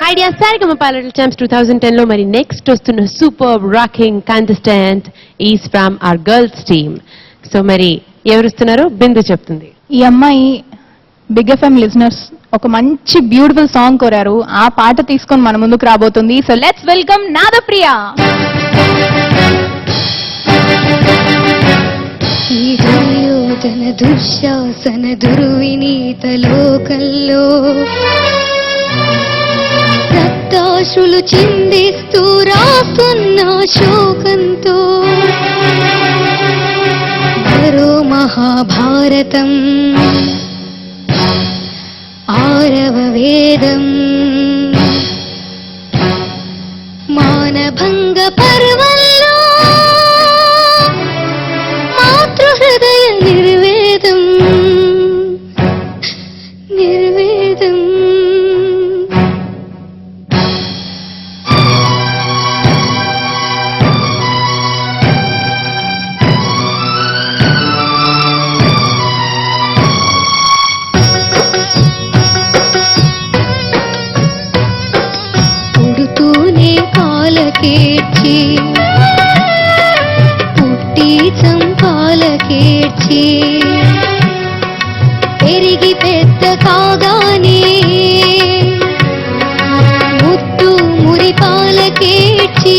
My dear సారిగమప little champs 2010 లో మరి next వస్తున్న super rocking contestant is from our girls team. So మరి ఎవరు వస్తున్నారో బిందు చెప్తుంది. ఈ అమ్మాయి బిగ్ ఎఫ్ఎం లిజనర్స్ ఒక మంచి బ్యూటిఫుల్ సాంగ్ కోరారు. ఆ పాట తీసుకొని మన ముందుకు రాబోతుంది. So let's welcome Nadapriya. ఈ దుర్యోధన దుశ్శాసన దుర్వినీత లోకంలో రక్తాశ్రులు చిందిస్తూ రాస్తున్న శోకంతో మరో మహాభారతం ఆరవ వేదం మానభంగ పర్వంలో మాతృహృదయ నిర్వేదం నిర్వేదం. పుడుతూనే కాలకేర్చి పుట్టి చంపాలకేర్చి పెరిగి పెద్ద కాగానే ముద్దు మురిపాలకేర్చి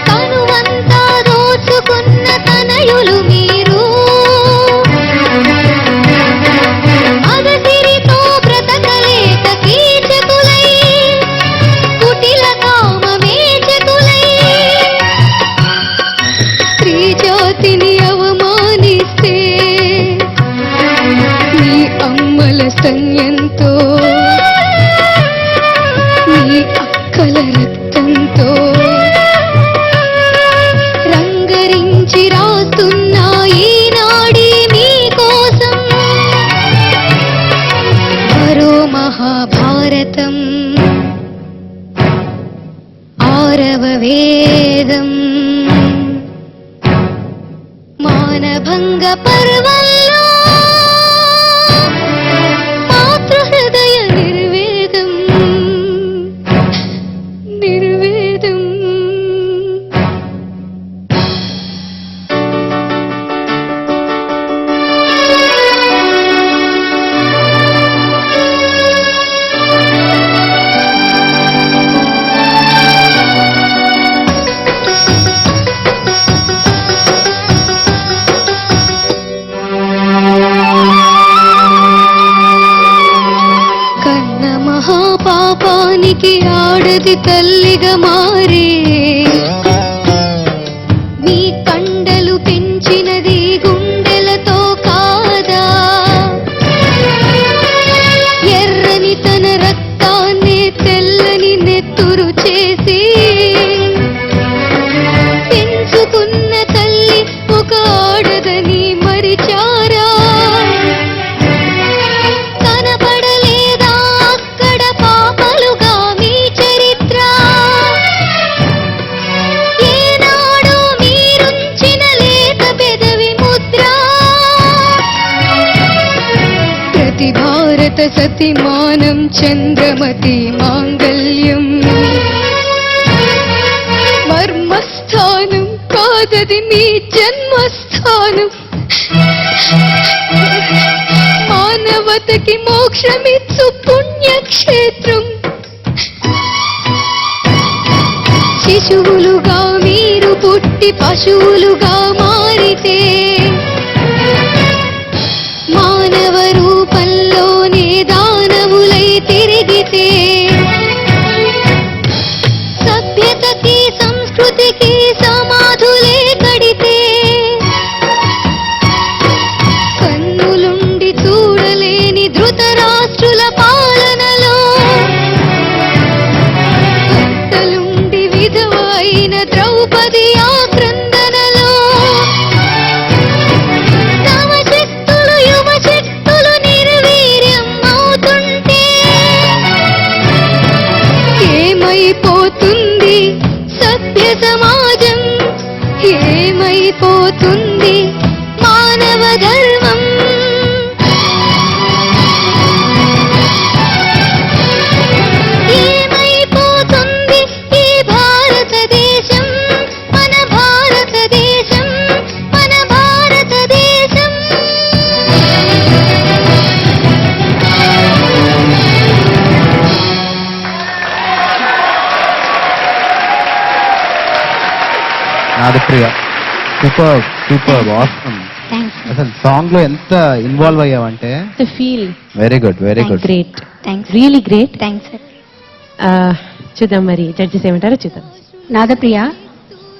కనువంతా దోచుకున్న తనయులు మీరు అగసిరితో బ్రతకలేక కీచకులై కుటిల కామమేచకులై స్త్రీ జాతిని అవమానిస్తే నీ అమ్మల స్తన్యంతో నీ అక్కల రక్తంతో రంగరించి రాస్తున్న ఈనాడి మీకోసం మరో మహాభారతం ఆరవ వేదం మానభంగ పర్వంలో మాతృహృదయ నిర్వేదం నిర్వేదం. కన్న మహాపాపానికి ఆడది తల్లిగా మారే మీ కండలు పెంచినది గుండెలతో కాదా? ఎర్రని తన రక్తాన్ని తెల్లని నెత్తురు చేసి పెంచుకున్న తల్లి ఒక ఆడదని మరిచారా? కనపడలేదా అక్కడ పాపలుగా మీ చరిత్ర? ఏనాడు మీరుంచిన లేత పెదవి ముద్ర ప్రతి భారత సతిమానం చంద్రమతి మాంగల్యం మర్మస్థానం కాదది మీ జన్మస్థానం. మానవతకి మోక్షమిచ్చు పుణ్యక్షేత్రం. శిశువులుగా మీరు పుట్టి పశువులుగా మారితే మానవ రూపంలోనే దానవులై తిరిగితే సభ్యతకి సంస్కృతికి సమాధులే కడితే కన్నులుండి చూడలేని ధృతరాష్ట్రుల పాలనలో భర్తలుండి విధవ అయిన ద్రౌపది ఆక్రందనలో Nadapriya, super super awesome. Thanks అసలు సాంగ్ లో ఎంత ఇన్వాల్వ్ అయ్యావంటే the feel very good very good. Great, thanks really great. Thanks sir. చూద్దాం మరి జడ్జెస్ ఏమంటారో చూద్దాం. నాదప్రియ,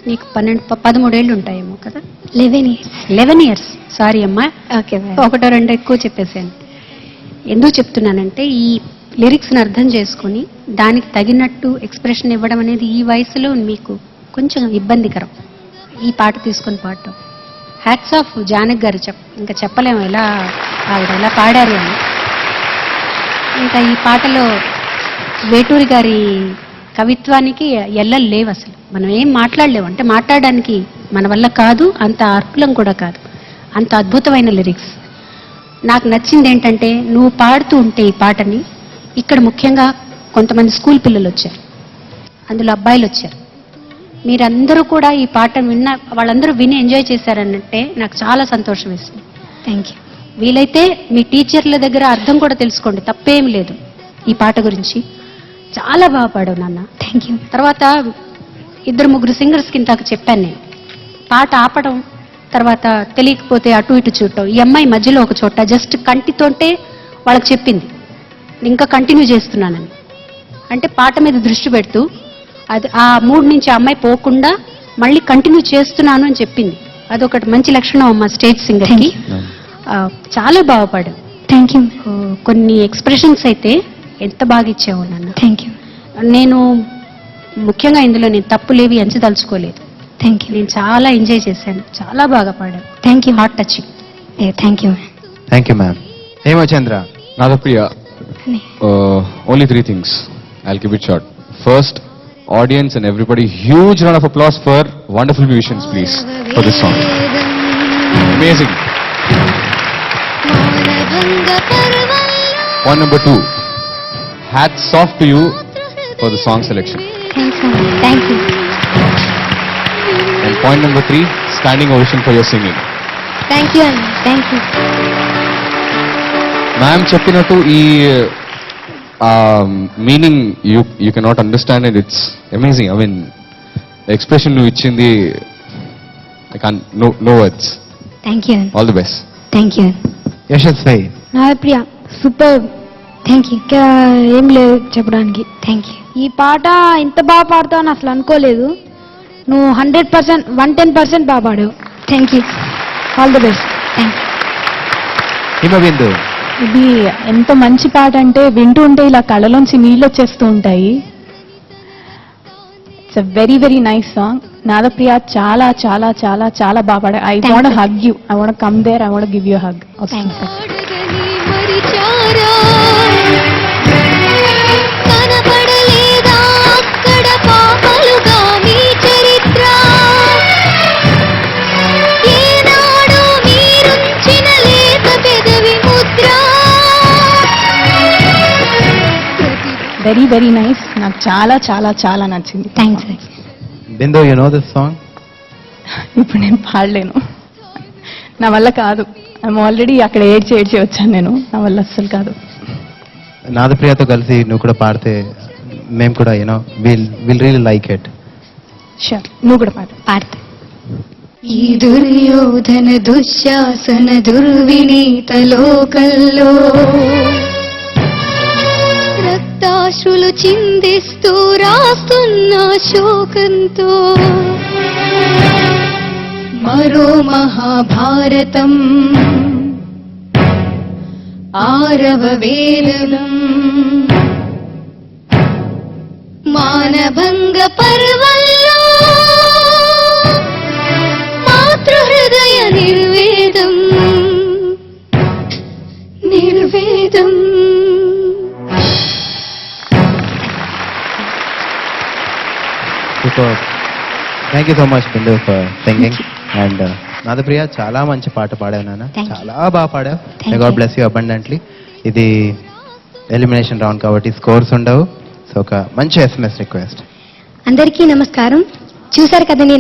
నీకు 13 ఏళ్ళు ఉంటాయేమో కదా? 11 years. 11 years. సారీ అమ్మా, ఓకే ఒకటో రెండో ఎక్కువ చెప్పేశాను. ఎందుకు చెప్తున్నానంటే ఈ లిరిక్స్ని అర్థం చేసుకుని దానికి తగినట్టు ఎక్స్ప్రెషన్ ఇవ్వడం అనేది ఈ వయసులో మీకు కొంచెం ఇబ్బందికరం. ఈ పాట తీసుకొని పాడటం హ్యాట్స్ ఆఫ్ జానక్ గారు. ఇంకా చెప్పలేము ఎలా ఆవిడ ఎలా పాడారు అని. ఇంకా ఈ పాటలో వేటూరి గారి కవిత్వానికి ఎల్లలు లేవు అసలు. మనం ఏం మాట్లాడలేము, అంటే మాట్లాడడానికి మన వల్ల కాదు, అంత అర్పులం కూడా కాదు. అంత అద్భుతమైన లిరిక్స్. నాకు నచ్చింది ఏంటంటే నువ్వు పాడుతూ ఉంటే ఈ పాటని ఇక్కడ ముఖ్యంగా కొంతమంది స్కూల్ పిల్లలు వచ్చారు, అందులో అబ్బాయిలు వచ్చారు. మీరందరూ కూడా ఈ పాట వాళ్ళందరూ విని ఎంజాయ్ చేశారనంటే నాకు చాలా సంతోషం వేసింది. Thank you. వీలైతే మీ టీచర్ల దగ్గర అర్థం కూడా తెలుసుకోండి, తప్పేం లేదు. ఈ పాట గురించి చాలా బాగా పాడావు నాన్న. Thank you. తర్వాత 2-3 సింగర్స్కి ఇంతాక చెప్పాను నేను. పాట ఆపడం, తర్వాత తెలియకపోతే అటు ఇటు చూడటం. ఈ అమ్మాయి మధ్యలో ఒక చోట జస్ట్ కంటితోటే వాళ్ళకి చెప్పింది ఇంకా కంటిన్యూ చేస్తున్నానని. అంటే పాట మీద దృష్టి పెడుతూ అది ఆ మూడ్ నుంచి ఆ అమ్మాయి పోకుండా మళ్ళీ కంటిన్యూ చేస్తున్నాను అని చెప్పింది. అదొకటి మంచి లక్షణం అమ్మ స్టేజ్ సింగర్కి. చాలా బాగా పాడావు. Thank you. కొన్ని ఎక్స్ప్రెషన్స్ అయితే ఎంత బాగా ఇచ్చావు నాన్న. Thank you. నేను ముఖ్యంగా ఇందులో నేను తప్పులేవి ఎంచదలుచుకోలేదు. Thank you. నేను చాలా ఎంజాయ్ చేశాను. చాలా బాగా పాడాను. Thank you. Heart touching. Thank you. Thank you ma'am. ఏమో చంద్ర? Nadapriya, only 3 things. I'll keep it short. First, audience and everybody, huge round of applause for wonderful musicians, please, for this song. Amazing. Point number 2, hats off to you for the song selection. Thank you. And point number 3, standing ovation for your singing. Thank you అండి. Thank you. Ma'am చెప్పినట్టు ఈ meaning you cannot understand and it's amazing. I mean expression నువ్వు ఇచ్చింది I can no words. Thank you. All the best. Thank you. Yashasvi. Nadapriya super. Thank you. ఇంకా ఏం లేదు చెప్పడానికి. Thank you. ఈ పాట ఇంత బాగా పాడతావు అని అసలు అనుకోలేదు. నువ్వు 100%, 110% బాగా పాడావు. Thank you. All the best. Thank you. Himabindu. ఇది ఎంత మంచి పాట అంటే వింటూ ఉంటే ఇలా కళ్ళలోంచి నీళ్ళు వచ్చేస్తూ ఉంటాయి. It's a very very nice song. Nadapriya చాలా చాలా చాలా చాలా బాగా పాడా. I want hug you. I want come there. I want give you hug. Thanks. కనపడలేదా అక్కడ పాపలుగా మీ చరిత్ర? ఏనాడు మీరుంచిన లేత పెదవి ముద్ర? Very very nice. నాకు చాలా చాలా చాలా నచ్చింది. Thanks. Bindu, you know this song? ఇప్పుడు నేను పాడలేను, నా వల్ల కాదు. ఐఎమ్ ఆల్రెడీ అక్కడ ఏడ్చి వచ్చాను నేను. నా వల్ల అస్సలు కాదు. నాదప్రియతో కలిసి నువ్వు కూడా పాడితే మేము కూడా you know will really like it. Sure, నువ్వు కూడా పాడు. పాడతా. ఈ దుర్యోధన దుశ్శాసన దుర్వినీత లోకల్లో రక్తాశ్రులు చిందిస్తూ రాస్తున్న శోకంతో మరో మహాభారతం ఆరవ వేదనం మానభంగ పర్వల్లో మాతృహృదయ నిర్వేదం నిర్వేదం. Super. Thank you so much Bindu for singing. And Nadapriya చాలా మంచి పాట పాడావు నాన్న. Thank you. చాలా బాగా పాడావు. Thank god you. Bless you abundantly. ఇది ఎలిమినేషన్ రౌండ్ కాబట్టి స్కోర్స్ ఉండవు. సో ఒక మంచి SMS రిక్వెస్ట్. అందరికీ నమస్కారం. చూసారు కదండి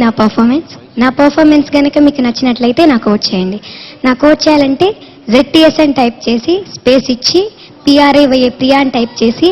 నా పర్ఫార్మెన్స్ కనుక మీకు నచ్చినట్లయితే నాకు ఓట్ చేయండి. నాకు ఓట్ చేయాలంటే ZTS అని టైప్ చేసి స్పేస్ ఇచ్చి PRAYA ప్రియా అని టైప్ చేసి